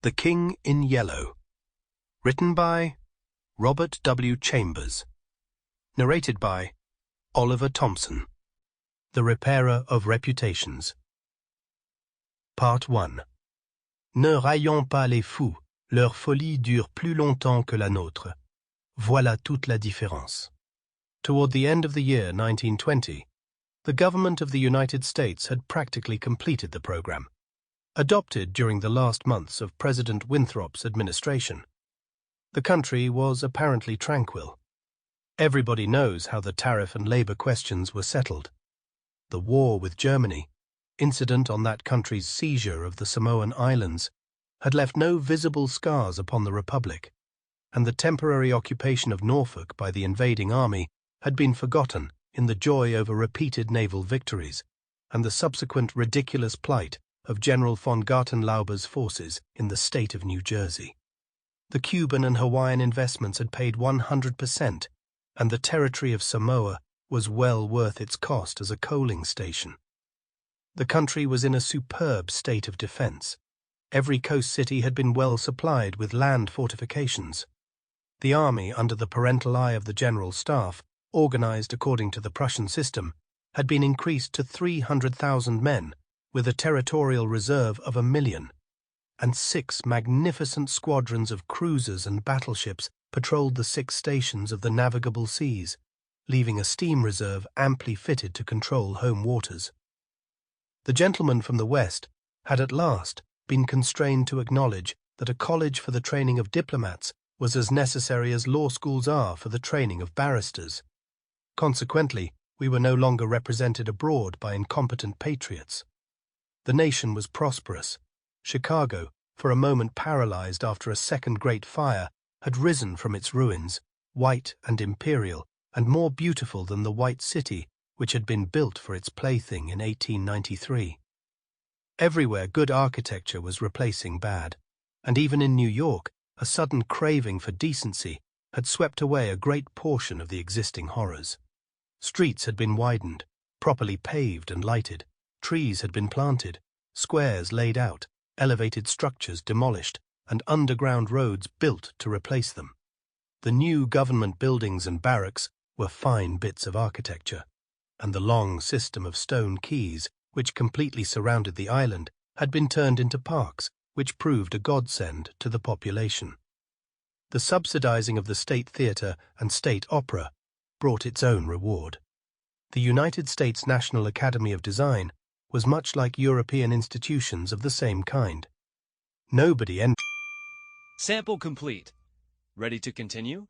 The King in Yellow. Written by Robert W. Chambers. Narrated by Oliver Thompson. The Repairer of Reputations. Part 1. Ne raillons pas les fous, leur folie dure plus longtemps que la nôtre. Voilà toute la différence. Toward the end of the year 1920, the government of the United States had practically completed the program, adopted during the last months of President Winthrop's administration. The country was apparently tranquil. Everybody knows how the tariff and labor questions were settled. The war with Germany, incident on that country's seizure of the Samoan Islands, had left no visible scars upon the Republic, and the temporary occupation of Norfolk by the invading army had been forgotten in the joy over repeated naval victories and the subsequent ridiculous plight of General von Gartenlauber's forces in the state of New Jersey. The Cuban and Hawaiian investments had paid 100%, and the territory of Samoa was well worth its cost as a coaling station. The country was in a superb state of defense. Every coast city had been well supplied with land fortifications. The army, under the parental eye of the General Staff, organized according to the Prussian system, had been increased to 300,000 men, with a territorial reserve of 1,000,000, and 6 magnificent squadrons of cruisers and battleships patrolled the 6 stations of the navigable seas, leaving a steam reserve amply fitted to control home waters. The gentlemen from the West had at last been constrained to acknowledge that a college for the training of diplomats was as necessary as law schools are for the training of barristers. Consequently, we were no longer represented abroad by incompetent patriots. The nation was prosperous. Chicago, for a moment paralyzed after a second great fire, had risen from its ruins, white and imperial, and more beautiful than the White City which had been built for its plaything in 1893. Everywhere good architecture was replacing bad, and even in New York a sudden craving for decency had swept away a great portion of the existing horrors. Streets had been widened, properly paved and lighted, trees had been planted, squares laid out, elevated structures demolished, and underground roads built to replace them. The new government buildings and barracks were fine bits of architecture, and the long system of stone quays which completely surrounded the island had been turned into parks, which proved a godsend to the population. The subsidizing of the State Theatre and State Opera brought its own reward. The United States National Academy of Design was much like European institutions of the same kind. Nobody Sample complete. Ready to continue?